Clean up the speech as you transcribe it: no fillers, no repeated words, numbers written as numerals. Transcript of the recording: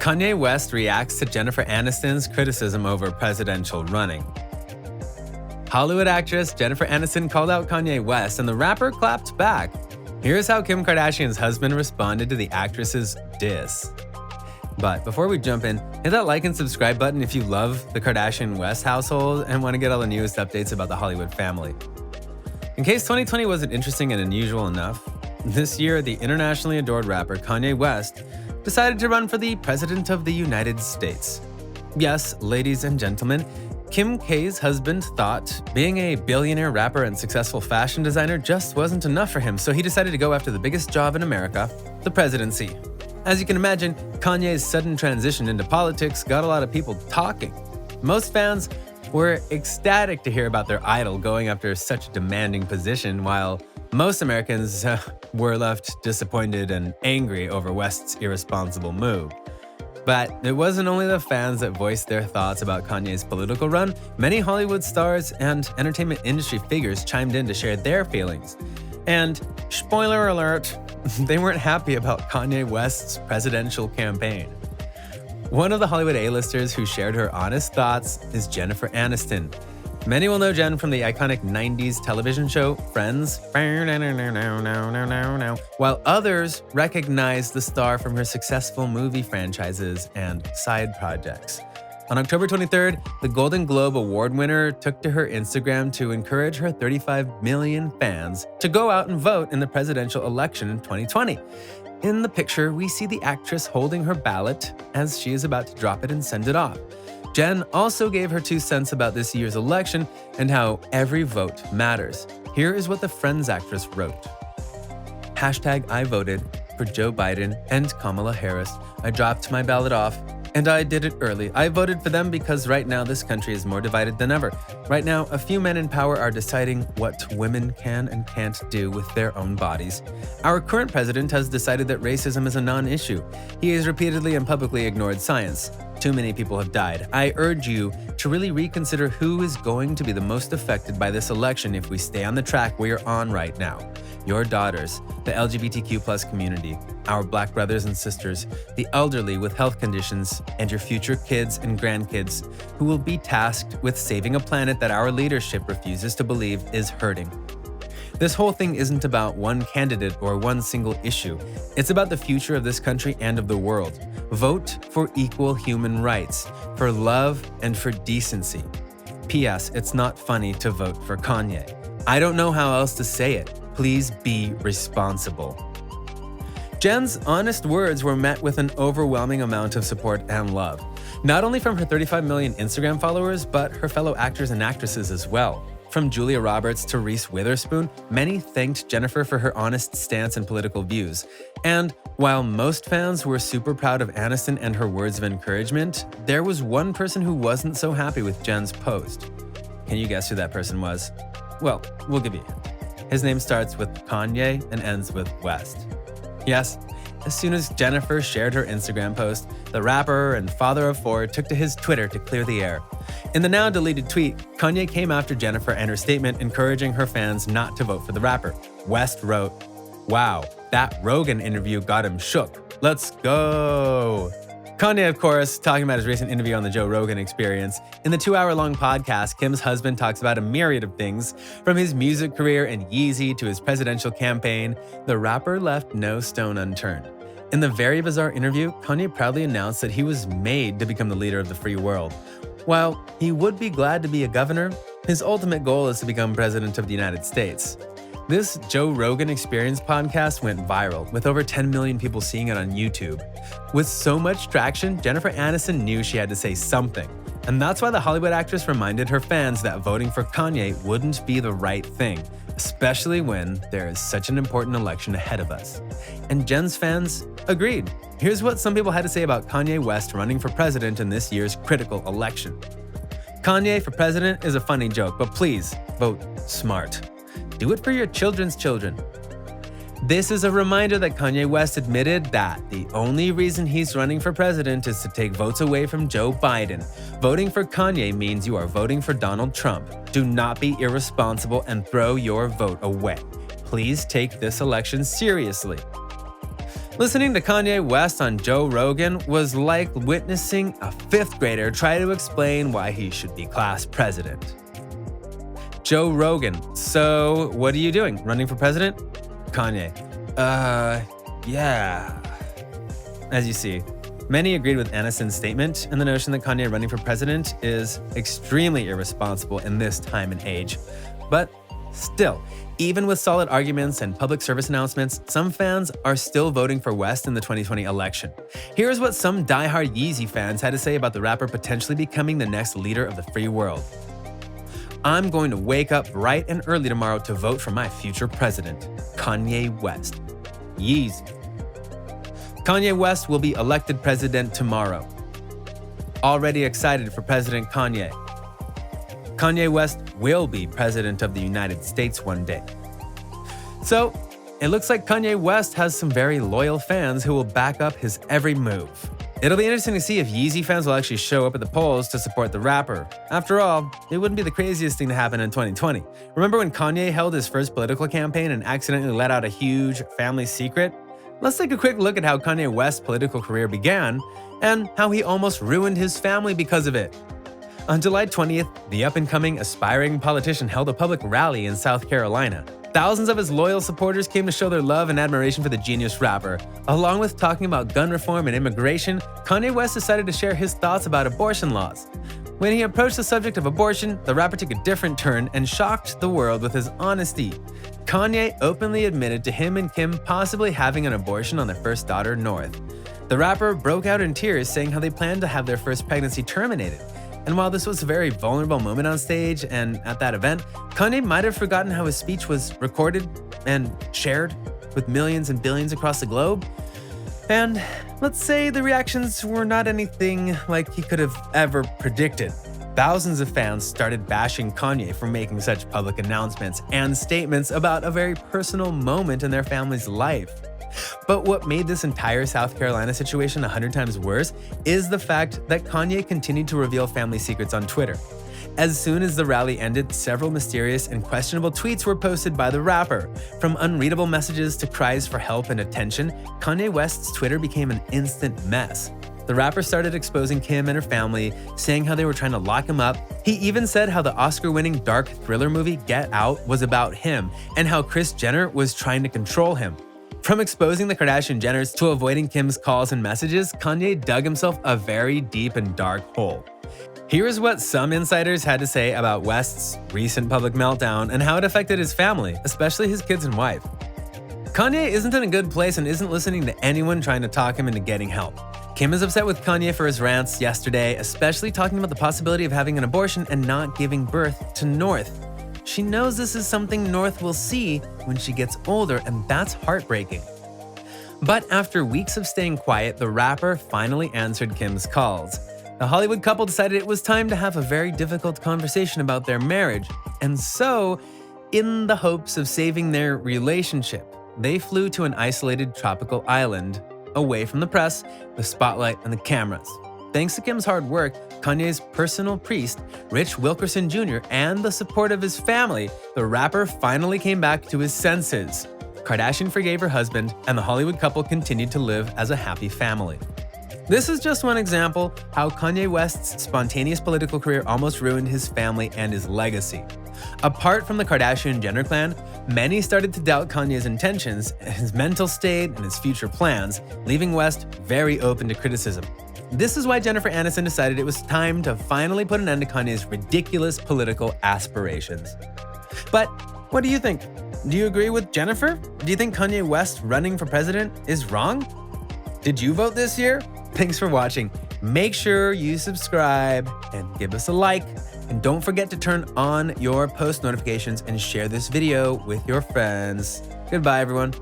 Kanye West reacts to Jennifer Aniston's criticism over presidential running. Hollywood actress Jennifer Anniston called out Kanye West, and the rapper clapped back. Here's how Kim Kardashian's husband responded to the actress's diss. But before we jump in, hit that like and subscribe button if you love the Kardashian-West household and want to get all the newest updates about the Hollywood family. In case 2020 wasn't interesting and unusual enough, this year the internationally adored rapper Kanye West decided to run for the President of the United States. Yes, ladies and gentlemen, Kim K's husband thought being a billionaire rapper and successful fashion designer just wasn't enough for him, so he decided to go after the biggest job in America, the presidency. As you can imagine, Kanye's sudden transition into politics got a lot of people talking. Most fans were ecstatic to hear about their idol going after such a demanding position, while most Americans were left disappointed and angry over West's irresponsible move. But it wasn't only the fans that voiced their thoughts about Kanye's political run. Many Hollywood stars and entertainment industry figures chimed in to share their feelings. And spoiler alert, they weren't happy about Kanye West's presidential campaign. One of the Hollywood A-listers who shared her honest thoughts is Jennifer Anniston. Many will know Jen from the iconic 90s television show Friends, while others recognize the star from her successful movie franchises and side projects. On October 23rd, the Golden Globe Award winner took to her Instagram to encourage her 35 million fans to go out and vote in the presidential election in 2020. In the picture, we see the actress holding her ballot as she is about to drop it and send it off. Jen also gave her 2 cents about this year's election and how every vote matters. Here is what the Friends actress wrote. #I voted for Joe Biden and Kamala Harris. I dropped my ballot off, and I did it early. I voted for them because right now this country is more divided than ever. Right now, a few men in power are deciding what women can and can't do with their own bodies. Our current president has decided that racism is a non-issue. He has repeatedly and publicly ignored science. Too many people have died. I urge you to really reconsider who is going to be the most affected by this election if we stay on the track we are on right now. Your daughters, the LGBTQ+ community, our Black brothers and sisters, the elderly with health conditions, and your future kids and grandkids who will be tasked with saving a planet that our leadership refuses to believe is hurting. This whole thing isn't about one candidate or one single issue. It's about the future of this country and of the world. Vote for equal human rights, for love, and for decency. P.S. It's not funny to vote for Kanye. I don't know how else to say it. Please be responsible. Jen's honest words were met with an overwhelming amount of support and love, not only from her 35 million Instagram followers, but her fellow actors and actresses as well. From Julia Roberts to Reese Witherspoon, many thanked Jennifer for her honest stance and political views. And while most fans were super proud of Anniston and her words of encouragement, there was one person who wasn't so happy with Jen's post. Can you guess who that person was? Well, we'll give you a hint. His name starts with Kanye and ends with West. Yes, as soon as Jennifer shared her Instagram post, the rapper and father of 4 took to his Twitter to clear the air. In the now deleted tweet, Kanye came after Jennifer and her statement encouraging her fans not to vote for the rapper. West wrote, "Wow, that Rogan interview got him shook. Let's go." Kanye, of course, talking about his recent interview on the Joe Rogan Experience. In the 2-hour-long podcast, Kim's husband talks about a myriad of things, from his music career and Yeezy to his presidential campaign. The rapper left no stone unturned. In the very bizarre interview, Kanye proudly announced that he was made to become the leader of the free world. While he would be glad to be a governor, his ultimate goal is to become president of the United States. This Joe Rogan Experience podcast went viral, with over 10 million people seeing it on YouTube. With so much traction, Jennifer Aniston knew she had to say something. And that's why the Hollywood actress reminded her fans that voting for Kanye wouldn't be the right thing, especially when there is such an important election ahead of us. And Jen's fans agreed. Here's what some people had to say about Kanye West running for president in this year's critical election. Kanye for president is a funny joke, but please vote smart. Do it for your children's children. This is a reminder that Kanye West admitted that the only reason he's running for president is to take votes away from Joe Biden. Voting for Kanye means you are voting for Donald Trump. Do not be irresponsible and throw your vote away. Please take this election seriously. Listening to Kanye West on Joe Rogan was like witnessing a fifth grader try to explain why he should be class president. Joe Rogan, so what are you doing? Running for president? Kanye, yeah. As you see, many agreed with Anniston's statement, and the notion that Kanye running for president is extremely irresponsible in this time and age. But still, even with solid arguments and public service announcements, some fans are still voting for West in the 2020 election. Here's what some diehard Yeezy fans had to say about the rapper potentially becoming the next leader of the free world. I'm going to wake up bright and early tomorrow to vote for my future president, Kanye West. Yeezy. Kanye West will be elected president tomorrow. Already excited for President Kanye. Kanye West will be president of the United States one day. So, it looks like Kanye West has some very loyal fans who will back up his every move. It'll be interesting to see if Yeezy fans will actually show up at the polls to support the rapper. After all, it wouldn't be the craziest thing to happen in 2020. Remember when Kanye held his first political campaign and accidentally let out a huge family secret? Let's take a quick look at how Kanye West's political career began and how he almost ruined his family because of it. On July 20th, the up-and-coming aspiring politician held a public rally in South Carolina. Thousands of his loyal supporters came to show their love and admiration for the genius rapper. Along with talking about gun reform and immigration, Kanye West decided to share his thoughts about abortion laws. When he approached the subject of abortion, the rapper took a different turn and shocked the world with his honesty. Kanye openly admitted to him and Kim possibly having an abortion on their first daughter, North. The rapper broke out in tears, saying how they planned to have their first pregnancy terminated. And while this was a very vulnerable moment on stage and at that event, Kanye might have forgotten how his speech was recorded and shared with millions and billions across the globe. And let's say the reactions were not anything like he could have ever predicted. Thousands of fans started bashing Kanye for making such public announcements and statements about a very personal moment in their family's life. But what made this entire South Carolina situation 100 times worse is the fact that Kanye continued to reveal family secrets on Twitter. As soon as the rally ended, several mysterious and questionable tweets were posted by the rapper. From unreadable messages to cries for help and attention, Kanye West's Twitter became an instant mess. The rapper started exposing Kim and her family, saying how they were trying to lock him up. He even said how the Oscar-winning dark thriller movie Get Out was about him, and how Kris Jenner was trying to control him. From exposing the Kardashian-Jenners to avoiding Kim's calls and messages, Kanye dug himself a very deep and dark hole. Here's what some insiders had to say about West's recent public meltdown and how it affected his family, especially his kids and wife. Kanye isn't in a good place and isn't listening to anyone trying to talk him into getting help. Kim is upset with Kanye for his rants yesterday, especially talking about the possibility of having an abortion and not giving birth to North. She knows this is something North will see when she gets older, and that's heartbreaking. But after weeks of staying quiet, the rapper finally answered Kim's calls. The Hollywood couple decided it was time to have a very difficult conversation about their marriage, and so, in the hopes of saving their relationship, they flew to an isolated tropical island, away from the press, the spotlight, and the cameras. Thanks to Kim's hard work, Kanye's personal priest, Rich Wilkerson Jr., and the support of his family, the rapper finally came back to his senses. Kardashian forgave her husband, and the Hollywood couple continued to live as a happy family. This is just one example how Kanye West's spontaneous political career almost ruined his family and his legacy. Apart from the Kardashian-Jenner clan, many started to doubt Kanye's intentions, his mental state, and his future plans, leaving West very open to criticism. This is why Jennifer Anniston decided it was time to finally put an end to Kanye's ridiculous political aspirations. But what do you think? Do you agree with Jennifer? Do you think Kanye West running for president is wrong? Did you vote this year? Thanks for watching. Make sure you subscribe and give us a like. And don't forget to turn on your post notifications and share this video with your friends. Goodbye, everyone.